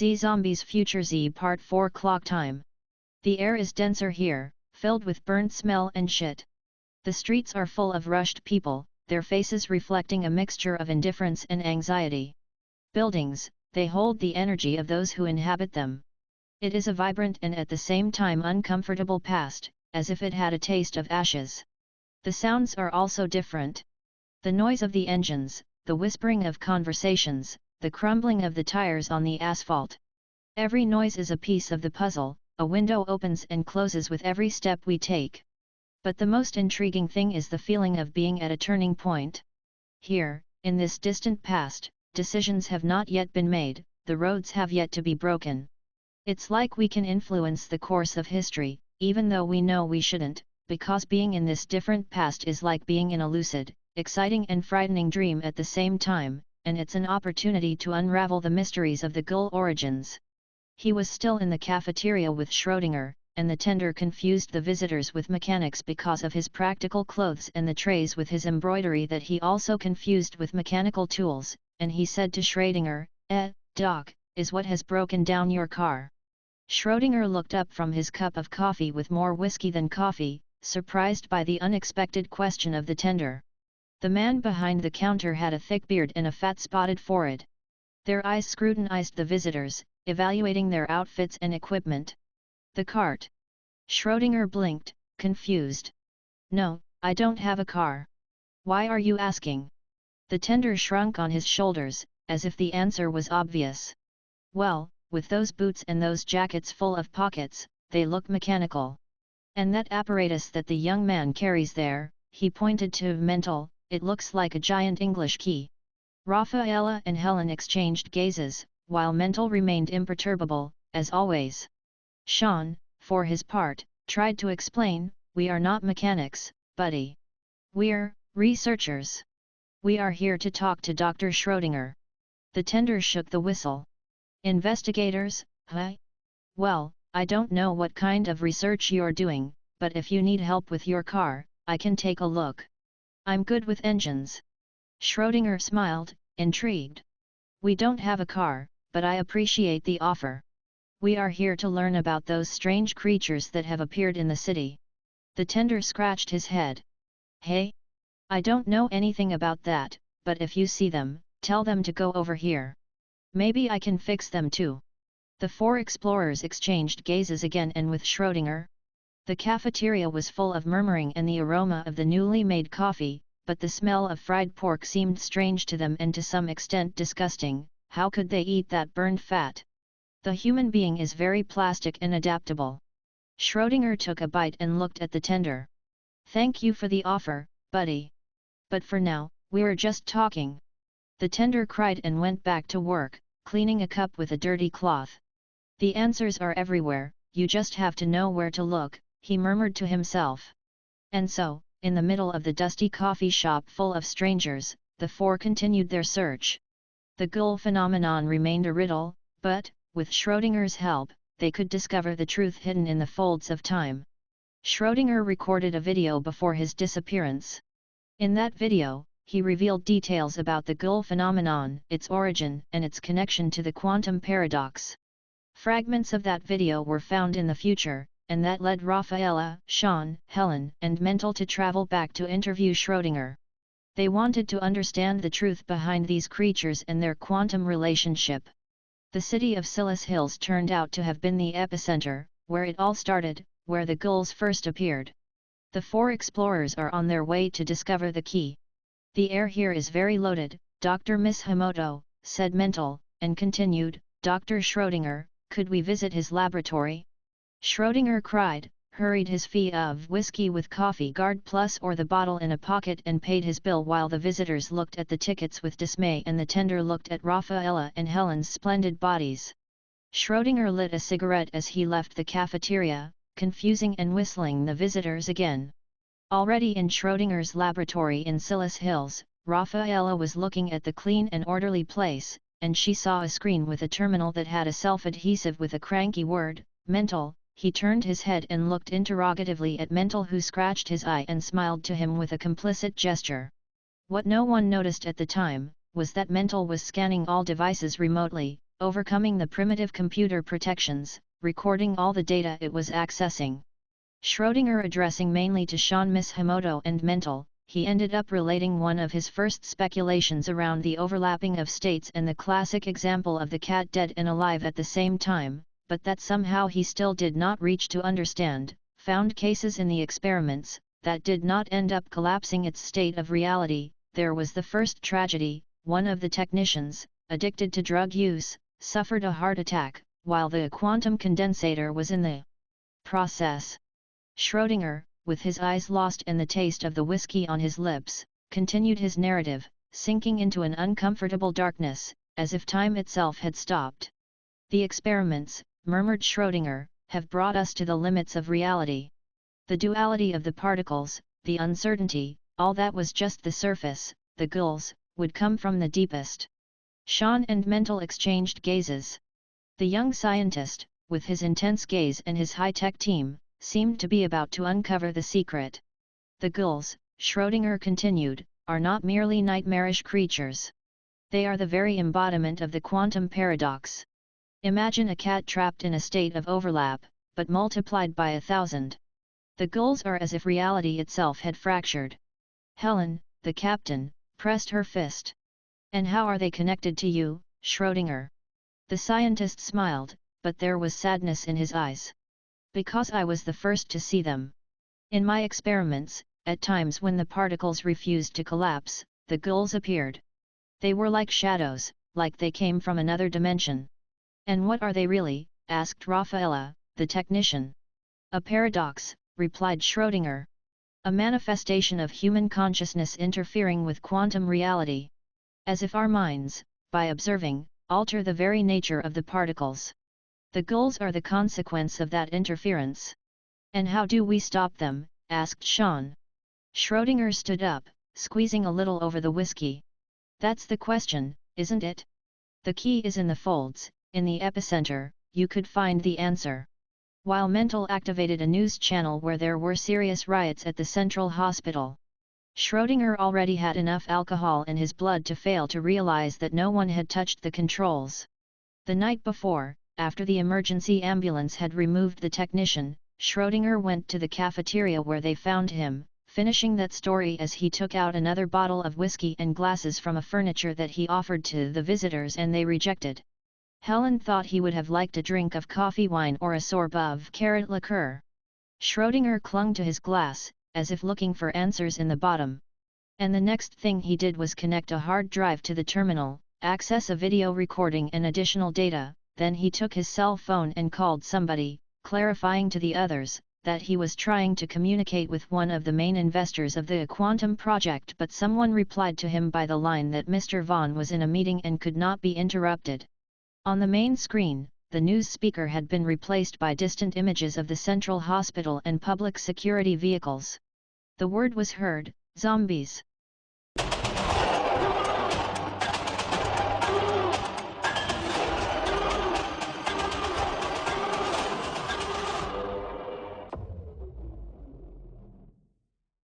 Z Zombies Future Z Part 4 Clocktime. The air is denser here, filled with burnt smell and shit. The streets are full of rushed people, their faces reflecting a mixture of indifference and anxiety. Buildings, they hold the energy of those who inhabit them. It is a vibrant and at the same time uncomfortable past, as if it had a taste of ashes. The sounds are also different. The noise of the engines, the whispering of conversations, the crumbling of the tires on the asphalt. Every noise is a piece of the puzzle. A window opens and closes with every step we take. But the most intriguing thing is the feeling of being at a turning point. Here, in this distant past, decisions have not yet been made, the roads have yet to be broken. It's like we can influence the course of history, even though we know we shouldn't, because being in this different past is like being in a lucid, exciting and frightening dream at the same time, and it's an opportunity to unravel the mysteries of the ghoul origins. He was still in the cafeteria with Schrödinger, and the tender confused the visitors with mechanics because of his practical clothes and the trays with his embroidery that he also confused with mechanical tools, and he said to Schrödinger, Doc, is what has broken down your car? Schrödinger looked up from his cup of coffee with more whiskey than coffee, surprised by the unexpected question of the tender. The man behind the counter had a thick beard and a fat spotted forehead. Their eyes scrutinized the visitors, evaluating their outfits and equipment. The cart. Schrödinger blinked, confused. No, I don't have a car. Why are you asking? The tender shrunk on his shoulders, as if the answer was obvious. Well, with those boots and those jackets full of pockets, they look mechanical. And that apparatus that the young man carries there, he pointed to Mental, it looks like a giant English key. Rafaela and Helen exchanged gazes, while Mental remained imperturbable, as always. Sean, for his part, tried to explain, we are not mechanics, buddy. We're researchers. We are here to talk to Dr. Schrödinger. The tender shook the whistle. Investigators, huh? Well, I don't know what kind of research you're doing, but if you need help with your car, I can take a look. I'm good with engines. Schrödinger smiled, intrigued. We don't have a car, but I appreciate the offer. We are here to learn about those strange creatures that have appeared in the city. The tender scratched his head. Hey? I don't know anything about that, but if you see them, tell them to go over here. Maybe I can fix them too. The four explorers exchanged gazes again and with Schrödinger. The cafeteria was full of murmuring and the aroma of the newly made coffee, but the smell of fried pork seemed strange to them and to some extent disgusting. How could they eat that burned fat? The human being is very plastic and adaptable. Schrödinger took a bite and looked at the tender. Thank you for the offer, buddy. But for now, we're just talking. The tender cried and went back to work, cleaning a cup with a dirty cloth. The answers are everywhere, you just have to know where to look, he murmured to himself. And so, in the middle of the dusty coffee shop full of strangers, the four continued their search. The ghoul phenomenon remained a riddle, but, with Schrödinger's help, they could discover the truth hidden in the folds of time. Schrödinger recorded a video before his disappearance. In that video, he revealed details about the ghoul phenomenon, its origin and its connection to the quantum paradox. Fragments of that video were found in the future, and that led Rafaela, Sean, Helen, and Mental to travel back to interview Schrödinger. They wanted to understand the truth behind these creatures and their quantum relationship. The city of Silas Hills turned out to have been the epicenter, where it all started, where the ghouls first appeared. The four explorers are on their way to discover the key. The air here is very loaded, Dr. Miss Hamoto, said Mental, and continued, Dr. Schrödinger, could we visit his laboratory? Schrödinger cried, hurried his fee of whiskey with coffee guard plus or the bottle in a pocket and paid his bill while the visitors looked at the tickets with dismay and the tender looked at Rafaela and Helen's splendid bodies. Schrödinger lit a cigarette as he left the cafeteria, confusing and whistling the visitors again. Already in Schrödinger's laboratory in Silas Hills, Rafaela was looking at the clean and orderly place, and she saw a screen with a terminal that had a self-adhesive with a cranky word, Mental. He turned his head and looked interrogatively at Mental, who scratched his eye and smiled to him with a complicit gesture. What no one noticed at the time, was that Mental was scanning all devices remotely, overcoming the primitive computer protections, recording all the data it was accessing. Schrödinger addressing mainly to Sean, Miss Himoto and Mental, he ended up relating one of his first speculations around the overlapping of states and the classic example of the cat dead and alive at the same time, but that somehow he still did not reach to understand, found cases in the experiments, that did not end up collapsing its state of reality. There was the first tragedy, one of the technicians, addicted to drug use, suffered a heart attack, while the quantum condensator was in the process. Schrödinger, with his eyes lost and the taste of the whiskey on his lips, continued his narrative, sinking into an uncomfortable darkness, as if time itself had stopped. The experiments, murmured Schrödinger, have brought us to the limits of reality. The duality of the particles, the uncertainty, all that was just the surface, the ghouls, would come from the deepest. Sean and Mental exchanged gazes. The young scientist, with his intense gaze and his high-tech team, seemed to be about to uncover the secret. The ghouls, Schrödinger continued, are not merely nightmarish creatures. They are the very embodiment of the quantum paradox. Imagine a cat trapped in a state of overlap, but multiplied by 1,000. The ghouls are as if reality itself had fractured. Helen, the captain, pressed her fist. And how are they connected to you, Schrödinger? The scientist smiled, but there was sadness in his eyes. Because I was the first to see them. In my experiments, at times when the particles refused to collapse, the ghouls appeared. They were like shadows, like they came from another dimension. And what are they really? Asked Rafaela, the technician. A paradox, replied Schrödinger. A manifestation of human consciousness interfering with quantum reality. As if our minds, by observing, alter the very nature of the particles. The ghouls are the consequence of that interference. And how do we stop them? Asked Sean. Schrödinger stood up, squeezing a little over the whiskey. That's the question, isn't it? The key is in the folds, in the epicenter, you could find the answer. While Mental activated a news channel where there were serious riots at the central hospital. Schrödinger already had enough alcohol in his blood to fail to realize that no one had touched the controls. The night before, after the emergency ambulance had removed the technician, Schrödinger went to the cafeteria where they found him, finishing that story as he took out another bottle of whiskey and glasses from a furniture that he offered to the visitors and they rejected. Helen thought he would have liked a drink of coffee wine or a sorbet of carrot liqueur. Schrödinger clung to his glass, as if looking for answers in the bottom. And the next thing he did was connect a hard drive to the terminal, access a video recording and additional data, then he took his cell phone and called somebody, clarifying to the others, that he was trying to communicate with one of the main investors of the quantum project, but someone replied to him by the line that Mr. Vaughn was in a meeting and could not be interrupted. On the main screen, the news speaker had been replaced by distant images of the central hospital and public security vehicles. The word was heard, zombies.